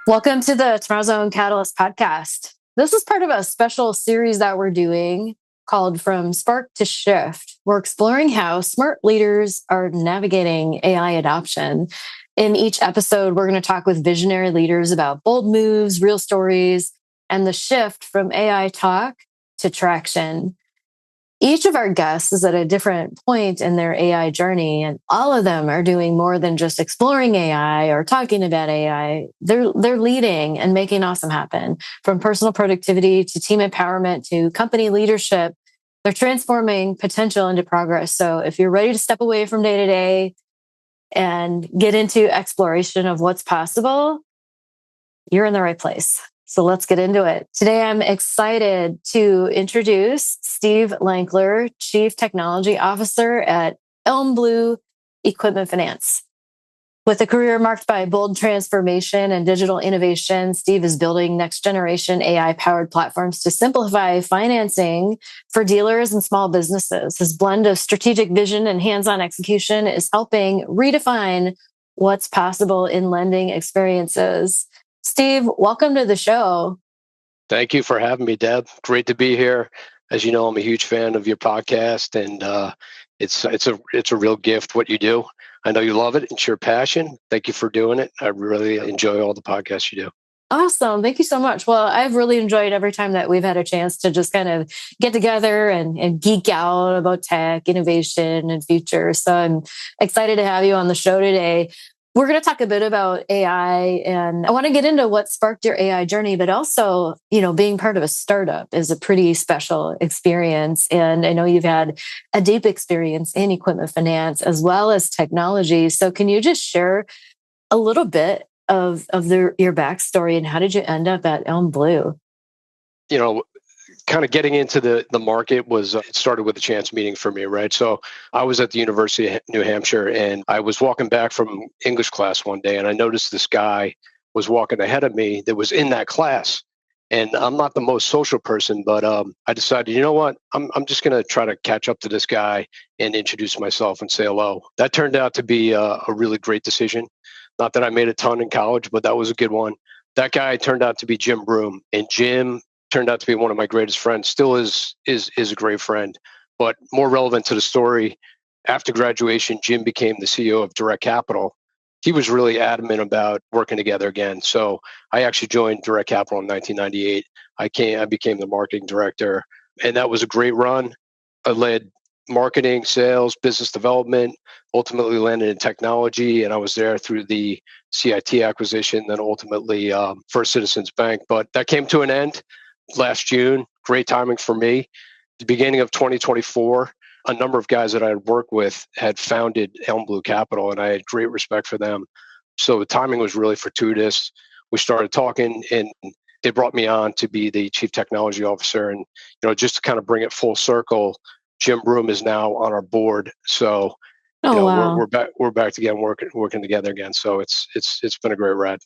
Welcome to the Tomorrow's Own Catalyst podcast. This is part of a special series that we're doing called From Spark to Shift. We're exploring how smart leaders are navigating AI adoption. In each episode, we're going to talk with visionary leaders about bold moves, real stories, and the shift from AI talk to traction. Each of our guests is at a different point in their AI journey, and all of them are doing more than just exploring AI or talking about AI. They're leading and making awesome happen. From personal productivity to team empowerment to company leadership, they're transforming potential into progress. So if you're ready to step away from day to day and get into exploration of what's possible, you're in the right place. So let's get into it. Today, I'm excited to introduce Steve Lankler, Chief Technology Officer at Elm Blue Equipment Finance. With a career marked by bold transformation and digital innovation, Steve is building next generation AI-powered platforms to simplify financing for dealers and small businesses. His blend of strategic vision and hands-on execution is helping redefine what's possible in lending experiences. Steve, welcome to the show. Thank you for having me, Deb. Great to be here. As you know, I'm a huge fan of your podcast, and it's a real gift what you do. I know you love it. It's your passion. Thank you for doing it. I really enjoy all the podcasts you do. Awesome. Thank you so much. Well, I've really enjoyed every time that we've had a chance to just kind of get together and geek out about tech, innovation, and future. So I'm excited to have you on the show today. We're going to talk a bit about AI, and I want to get into what sparked your AI journey, but also, being part of a startup is a pretty special experience. And I know you've had a deep experience in equipment finance as well as technology. So can you just share a little bit of your backstory and how did you end up at Elm Blue? Kind of getting into the market was it started with a chance meeting for me, right? So I was at the University of New Hampshire, and I was walking back from English class one day, and I noticed this guy was walking ahead of me that was in that class. And I'm not the most social person, but I decided, you know what? I'm just going to try to catch up to this guy and introduce myself and say hello. That turned out to be a really great decision. Not that I made a ton in college, but that was a good one. That guy turned out to be Jim Broom, and Jim turned out to be one of my greatest friends. Still is a great friend. But more relevant to the story, after graduation, Jim became the CEO of Direct Capital. He was really adamant about working together again. So I actually joined Direct Capital in 1998. I became the marketing director, and that was a great run. I led marketing, sales, business development, ultimately landed in technology, and I was there through the CIT acquisition, then ultimately First Citizens Bank. But that came to an end last June. Great timing for me. The beginning of 2024, a number of guys that I had worked with had founded Elm Blue Capital, and I had great respect for them. So the timing was really fortuitous. We started talking, and they brought me on to be the chief technology officer. And just to kind of bring it full circle, Jim Broom is now on our board. So Wow. we're back again working together again. So it's been a great ride.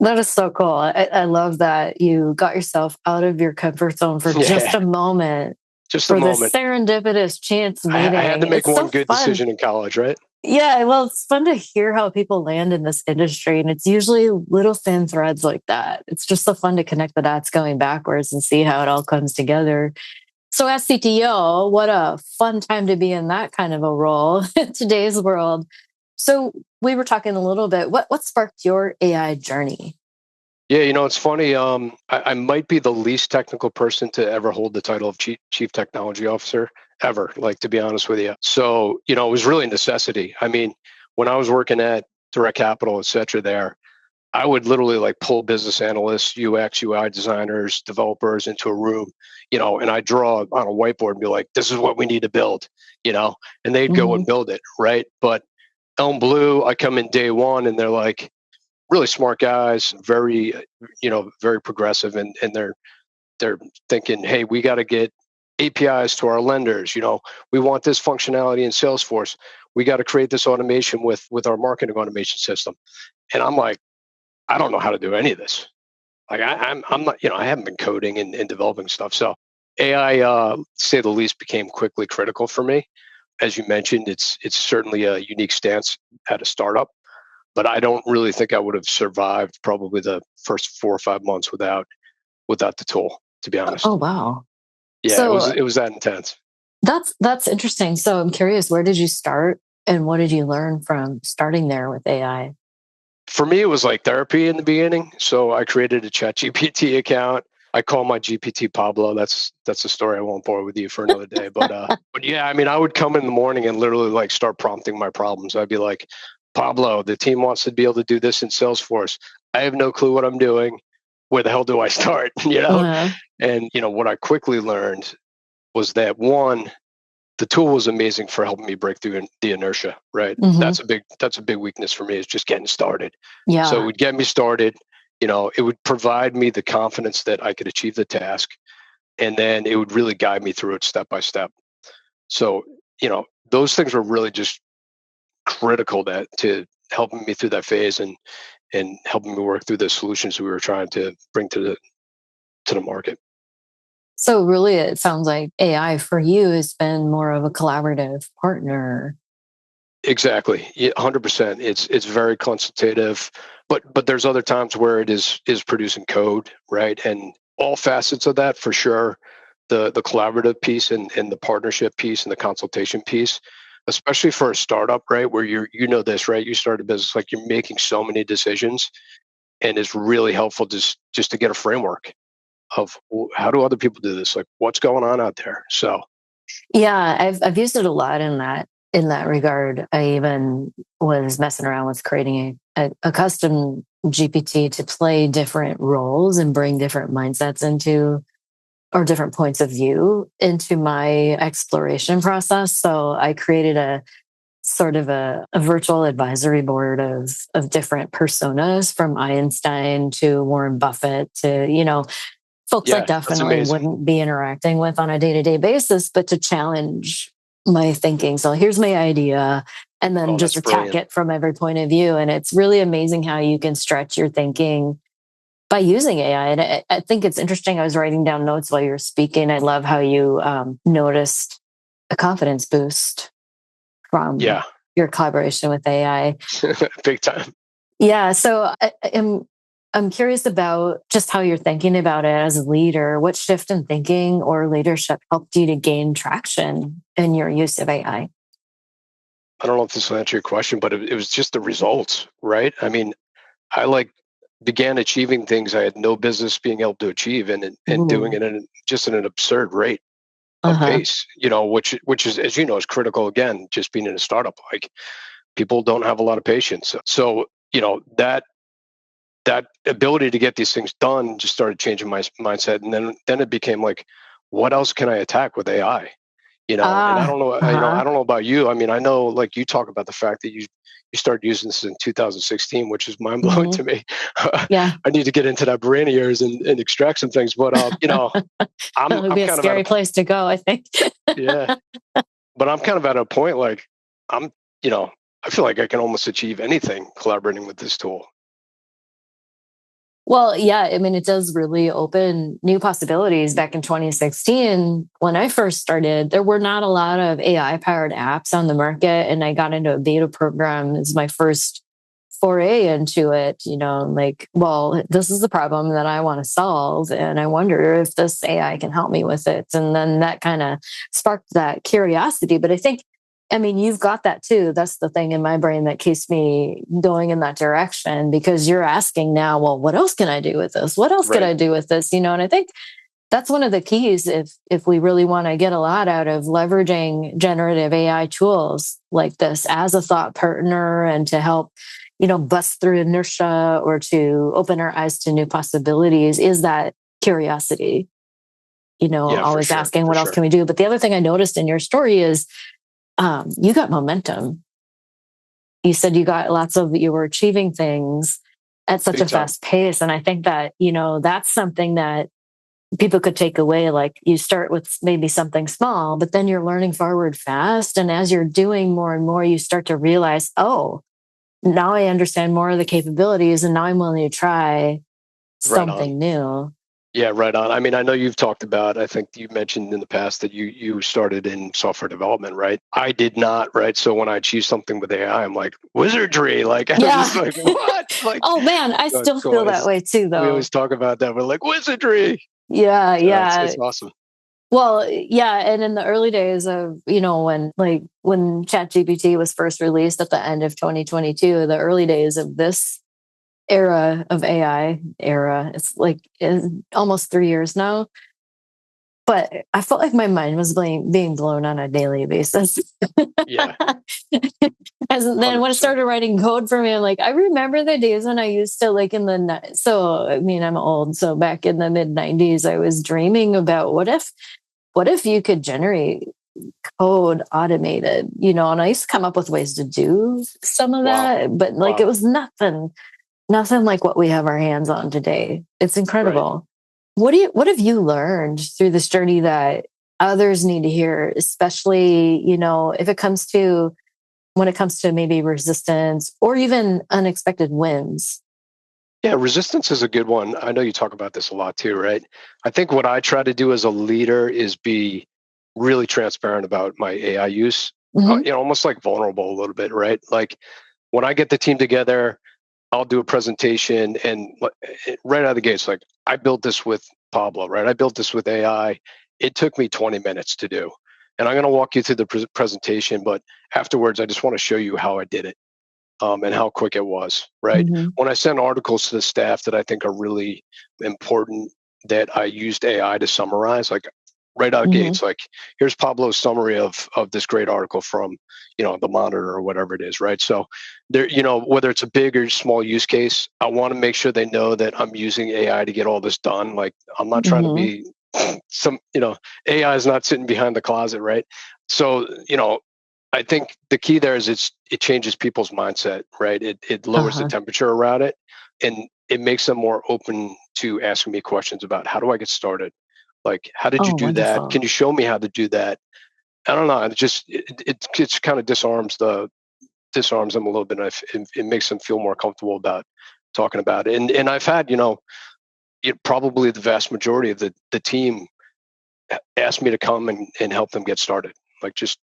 That is so cool. I love that you got yourself out of your comfort zone for just a moment. Just a for moment. This serendipitous chance meeting. I had to make it's one so good fun. decision in college, right? Yeah, well, it's fun to hear how people land in this industry. And it's usually little thin threads like that. It's just so fun to connect the dots going backwards and see how it all comes together. So as CTO, what a fun time to be in that kind of a role in today's world. So we were talking a little bit. What sparked your AI journey? Yeah, it's funny. I might be the least technical person to ever hold the title of chief technology officer ever, like, to be honest with you. So, it was really a necessity. I mean, when I was working at Direct Capital, et cetera, there, I would literally like pull business analysts, UX, UI designers, developers into a room, and I draw on a whiteboard and be like, this is what we need to build, and they'd go and build it, right? But Elm Blue, I come in day one and they're like, really smart guys, very, very progressive, and they're thinking, hey, we got to get APIs to our lenders. We want this functionality in Salesforce. We got to create this automation with our marketing automation system. And I'm like, I don't know how to do any of this. Like I'm not, I haven't been coding and developing stuff. So AI, to say the least, became quickly critical for me. As you mentioned, it's certainly a unique stance at a startup. But I don't really think I would have survived probably the first 4 or 5 months without the tool, to be Oh, honest. wow. Yeah, it was So it was that intense. that's interesting. So I'm curious, where did you start and what did you learn from starting there with AI? For me, it was like therapy in the beginning. So I created a Chat GPT account. I call my GPT Pablo. That's a story I won't bore with you for another day. But yeah, I mean, I would come in the morning and literally like start prompting my problems. I'd be like, Pablo, the team wants to be able to do this in Salesforce. I have no clue what I'm doing. Where the hell do I start? Uh-huh. And what I quickly learned was that one, the tool was amazing for helping me break through the inertia, right? Hmm. That's a big weakness for me, is just getting started. So it Yeah. would get me started. It would provide me the confidence that I could achieve the task, and then it would really guide me through it step by step. So those things were really just critical to helping me through that phase, and helping me work through the solutions we were trying to bring to the market. So really it sounds like AI for you has been more of a collaborative partner. Exactly. Yeah, 100%. It's very consultative, but there's other times where it is producing code, right? And all facets of that, for sure. The collaborative piece, and the partnership piece, and the consultation piece, especially for a startup, right? Where this, right? You start a business, like, you're making so many decisions, and it's really helpful just to get a framework of, how do other people do this? Like, what's going on out there? So Yeah, I've used it a lot in that regard. I even was messing around with creating a custom GPT to play different roles and bring different mindsets into or different points of view into my exploration process. So I created a sort of a virtual advisory board of different personas from Einstein to Warren Buffett to, folks I yeah, that's definitely amazing. wouldn't be interacting with on a day to day basis, but to challenge my thinking. So here's my idea, and then Oh, just that's attack brilliant. it from every point of view. And it's really amazing how you can stretch your thinking by using AI. And I think it's interesting. I was writing down notes while you were speaking. I love how you noticed a confidence boost from Yeah, your collaboration with AI. big time. Yeah. So I'm curious about just how you're thinking about it as a leader. What shift in thinking or leadership helped you to gain traction in your use of AI? I don't know if this will answer your question, but it was just the results, right? I mean, I like began achieving things I had no business being able to achieve, and doing Ooh. it just at an absurd rate Uh of huh. pace, which is, as you know, is critical, again, just being in a startup. Like, people don't have a lot of patience. So, that ability to get these things done just started changing my mindset. And then it became like, what else can I attack with AI? And I Ah. don't know, Uh I huh. don't know about you. I mean, I know, like, you talk about the fact that you started using this in 2016, which is mind blowing Hmm. to me. Yeah. I need to get into that brain of yours, and extract some things. But That would I'm be a kind of at a scary place to go, I think. yeah, but I'm kind of at a point, like, I'm you know I feel like I can almost achieve anything collaborating with this tool. Well, yeah, I mean, it does really open new possibilities. Back in 2016, when I first started, there were not a lot of AI powered apps on the market. And I got into a beta program as my first foray into it, like, well, this is the problem that I want to solve. And I wonder if this AI can help me with it. And then that kind of sparked that curiosity. But I mean, you've got that too. That's the thing in my brain that keeps me going in that direction because you're asking now, well, what else can I do with this? What else could Right. I do with this? And I think that's one of the keys if we really want to get a lot out of leveraging generative AI tools like this as a thought partner and to help, bust through inertia or to open our eyes to new possibilities is that curiosity, Yeah, for always sure. asking For what else sure. can we do. But the other thing I noticed in your story is you got momentum. You said you were achieving things at such Big a time. fast pace. And I think that, that's something that people could take away. Like you start with maybe something small, but then you're learning forward fast. And as you're doing more and more, you start to realize, oh, now I understand more of the capabilities and now I'm willing to try Right on. something new. Yeah, right on. I mean, I know you've talked about, I think you mentioned in the past that you started in software development, right? I did not, right? So when I achieve something with AI, I'm like, wizardry. Like, I'm Yeah. just like, what? Like, Oh man, I still so feel that way too, we though. always talk about that. We're like, wizardry. Yeah, So yeah. it's awesome. Well, yeah, and in the early days of, when ChatGPT was first released at the end of 2022, the early days of this era of AI it's like almost 3 years now. But I felt like my mind was being blown on a daily basis. Yeah, As then when I 100%. started writing code for me, I'm like, I remember the days when I used to like so I mean I'm old, so back in the mid 90s, I was dreaming about what if you could generate code automated, and I used to come up with ways to do some of Wow. that, but like it Wow. was nothing like what we have our hands on today. It's Right. incredible. What have you learned through this journey that others need to hear, especially, if it comes to when it comes to maybe resistance or even unexpected wins? Yeah, resistance is a good one. I know you talk about this a lot too, right? I think what I try to do as a leader is be really transparent about my AI use, Hmm. almost like vulnerable a little bit, right? Like when I get the team together, I'll do a presentation and right out of the gates, like I built this with Pablo, right? I built this with AI. It took me 20 minutes to do. And I'm going to walk you through the presentation, but afterwards, I just want to show you how I did it, and how quick it was, right? Hmm. When I send articles to the staff that I think are really important that I used AI to summarize, like right out of Hmm. gates, like here's Pablo's summary of this great article from, the Monitor or whatever it is, right? So there, whether it's a big or small use case, I want to make sure they know that I'm using AI to get all this done. Like I'm not trying to Hmm. be AI is not sitting behind the closet, right? So, I think the key there is it changes people's mindset, right? It lowers the Uh-huh. temperature around it, and it makes them more open to asking me questions about how do I get started? Like, how did you Oh, do that? Can wonderful. you show me how to do that? I don't know. It kind of disarms them a little bit. And it makes them feel more comfortable about talking about it. And I've had probably the vast majority of the team ask me to come and help them get started. Like just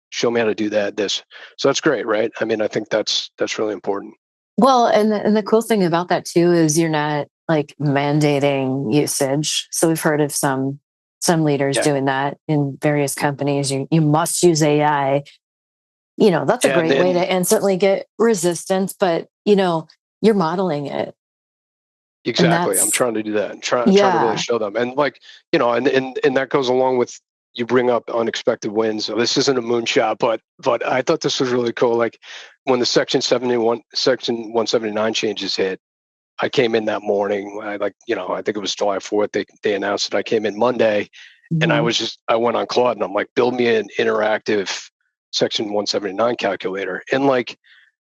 show me how to do this. So that's great, right? I mean, I think that's really important. Well, and the cool thing about that too is you're not like mandating usage. So we've heard of some leaders Yeah. doing that in various companies. You must use AI. That's a Yeah, and great way then to instantly get resistance, but you're modeling it. And exactly. I'm that's trying to do that and trying to really yeah. show them. And like, and that goes along with you bring up unexpected wins. So this isn't a moonshot, but I thought this was really cool. Like when the Section 179 changes hit, I came in that morning. I think it was July 4th. They announced it. I came in Monday, and Mhm. I went on Claude and I'm like, build me an interactive Section 179 calculator. And like,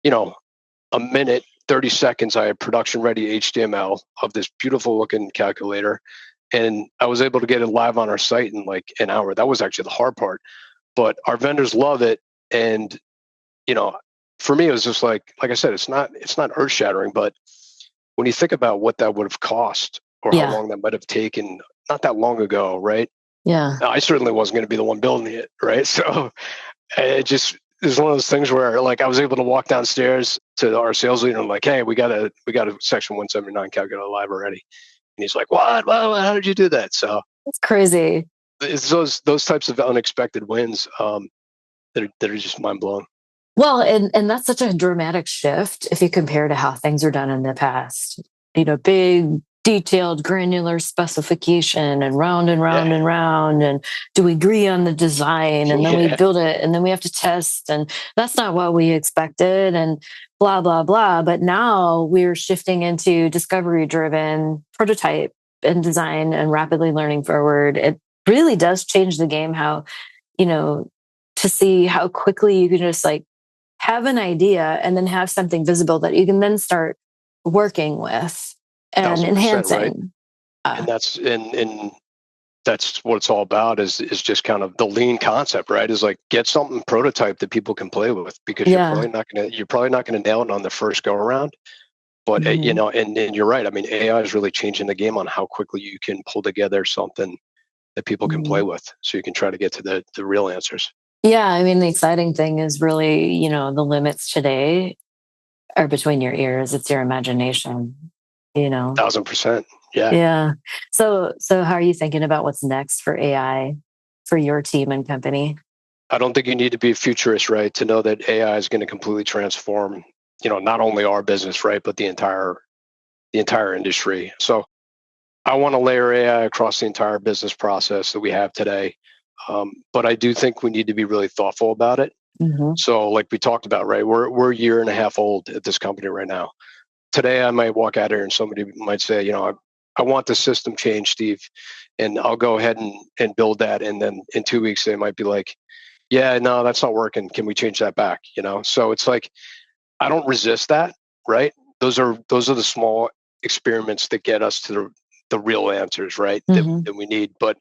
you know, a minute, 30 seconds, I had production ready HTML of this beautiful looking calculator. And I was able to get it live on our site in like an hour. That was actually the hard part. But our vendors love it. And, you know, for me, it was just like I said, it's not earth shattering, but when you think about what that would have cost or how Yeah. long that might have taken not that long ago, right? Yeah. I certainly wasn't going to be the one building it, right? So it just is one of those things where like I was able to walk downstairs to our sales leader and I'm like, hey, we got a Section 179 calculator live already. And he's like, what? Well, how did you do that? So It's crazy. it's those types of unexpected wins, that are just mind blowing. Well, and that's such a dramatic shift if you compare to how things are done in the past. Big, detailed, granular specification and round and Yeah, round and round. And do we agree on the design? And then we yeah, build it and then we have to test. And that's not what we expected and blah, blah, blah. But now we're shifting into discovery driven prototype and design and rapidly learning forward. It really does change the game how, you know, to see how quickly you can just like have an idea and then have something visible that you can then start working with and 1000% right. enhancing. And Uh, that's what it's all about is just kind of the lean concept, right? Is like get something prototype that people can play with because yeah. you're probably not gonna nail it on the first go around, But Hmm. and you're right. I mean, AI is really changing the game on how quickly you can pull together something that people can play Hmm. with, so you can try to get to the real answers. Yeah, I mean, the exciting thing is really, the limits today are between your ears. It's your imagination, you know. 1,000%. Yeah. Yeah. So how are you thinking about what's next for AI for your team and company? I don't think you need to be a futurist, right, to know that AI is going to completely transform, not only our business, right, but the entire industry. So I want to layer AI across the entire business process that we have today. But I do think we need to be really thoughtful about it. Hmm. So, like we talked about, right, we're a year and a half old at this company right now. Today, I might walk out here and somebody might say, I want the system change, Steve, and I'll go ahead and build that. And then in 2 weeks, they might be like, yeah, no, that's not working. Can we change that back? So it's like I don't resist that, right? Those are the small experiments that get us to the real answers, right? That, Hmm. that we need. But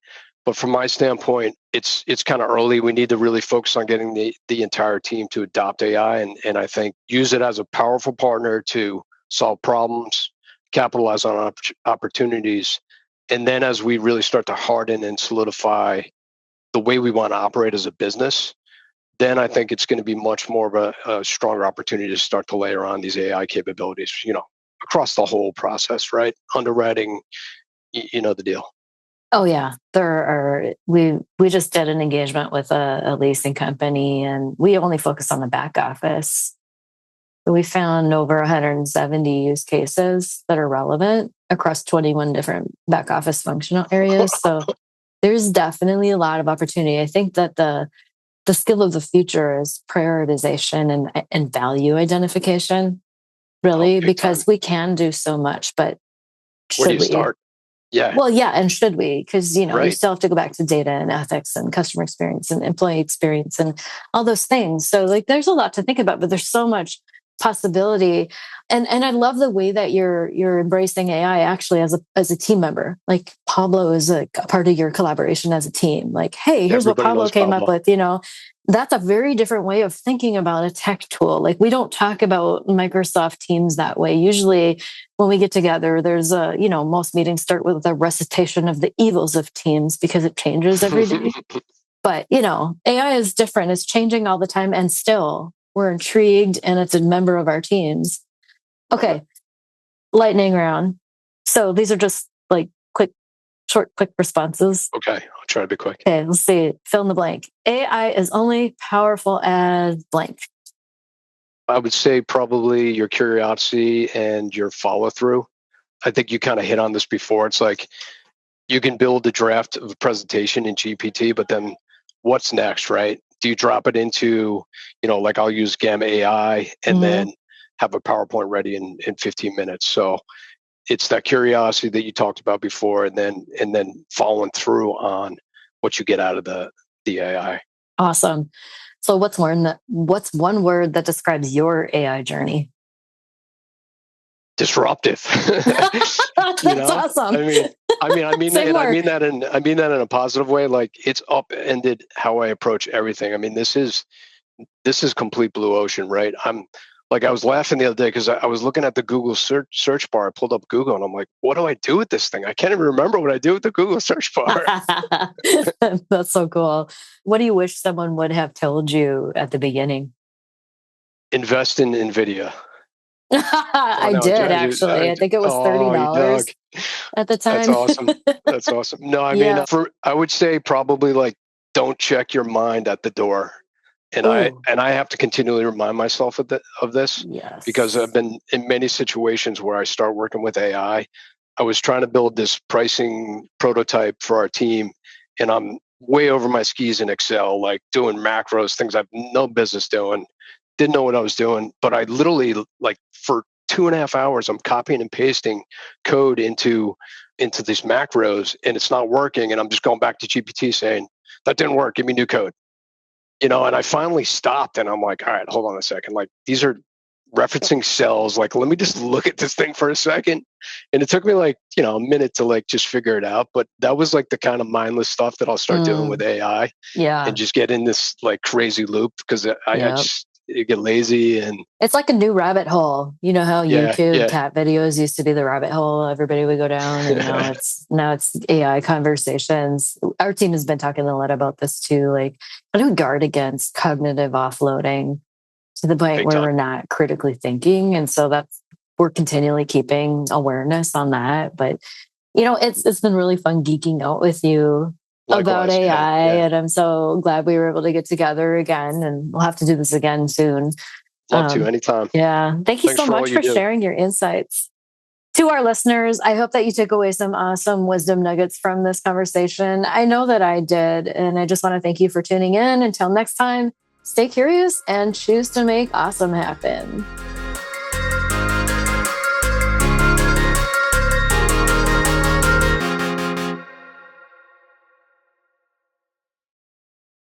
from my standpoint, it's kind of early. We need to really focus on getting the entire team to adopt AI, and I think use it as a powerful partner to solve problems, capitalize on opportunities, and then as we really start to harden and solidify the way we want to operate as a business, then I think it's going to be much more of a stronger opportunity to start to layer on these AI capabilities, across the whole process, right? Underwriting, you know the deal. Oh yeah, we just did an engagement with a leasing company, and we only focus on the back office. We found over 170 use cases that are relevant across 21 different back office functional areas. So there's definitely a lot of opportunity. I think that the skill of the future is prioritization and value identification, Oh, really, big time. because we can do so much, but Where do should you we? start? Yeah, Well, yeah, and should we? Because you right. still have to go back to data and ethics and customer experience and employee experience and all those things. So, like, there's a lot to think about, but there's so much possibility. And I love the way that you're embracing AI actually as a team member. Like Pablo is a part of your collaboration as a team. Like, hey, here's what Everybody Pablo knows came up Pablo. with. That's a very different way of thinking about a tech tool. Like we don't talk about Microsoft Teams that way. Usually when we get together, there's most meetings start with a recitation of the evils of Teams because it changes every day. But, AI is different. It's changing all the time. And still, we're intrigued and it's a member of our teams. Love it. Okay, lightning round. So these are just like quick responses. Okay, I'll try to be quick. Okay, let's see. Fill in the blank. AI is only powerful as blank. I would say probably your curiosity and your follow through. I think you kind of hit on this before. It's like you can build a draft of a presentation in GPT, but then what's next, right? Do you drop it into, like I'll use Gamma AI and Hmm. then have a PowerPoint ready in 15 minutes. So it's that curiosity that you talked about before, and then following through on what you get out of the AI. Awesome. So what's one word that describes your AI journey? Disruptive. you That's know, awesome. I mean, I mean that, Say and I more. mean that in a positive way. Like it's upended how I approach everything. I mean, this is complete blue ocean, right? I was laughing the other day because I was looking at the Google search bar. I pulled up Google and I'm like, what do I do with this thing? I can't even remember what I do with the Google search bar. That's so cool. What do you wish someone would have told you at the beginning? Invest in Nvidia. Oh I no, did actually. I think it was oh, you dog. $30 at the That's time. awesome. That's awesome. No, I mean, Yeah. I would say probably like don't check your mind at the door. And I Oh, and I have to continually remind myself of this because I've yes. been in many situations where I start working with AI. I was trying to build this pricing prototype for our team, and I'm way over my skis in Excel, like doing macros, things I've no business doing. Didn't know what I was doing, but I literally like for 2.5 hours, I'm copying and pasting code into these macros, and it's not working. And I'm just going back to GPT saying that didn't work. Give me new code. And I finally stopped and I'm like, all right, hold on a second. Like these are referencing cells. Like, let me just look at this thing for a second. And it took me like, a minute to like just figure it out. But that was like the kind of mindless stuff that I'll start doing with Mm, AI and yeah. just get in this like crazy loop because I Yeah. just, you get lazy and it's like a new rabbit hole. You know how yeah, YouTube yeah. cat videos used to be the rabbit hole everybody would go down, and now it's AI conversations. Our team has been talking a lot about this too, like how do we guard against cognitive offloading to the point Big where time. we're not critically thinking. And so we're continually keeping awareness on that. But it's been really fun geeking out with you about Likewise. Yeah, AI, yeah. and I'm so glad we were able to get together again, and we'll have to do this again soon. Love to Um, anytime. yeah. Thank you Thanks so for all much you for do. sharing your insights. To our listeners, I hope that you took away some awesome wisdom nuggets from this conversation. I know that I did. And I just want to thank you for tuning in. Until next time, stay curious and choose to make awesome happen.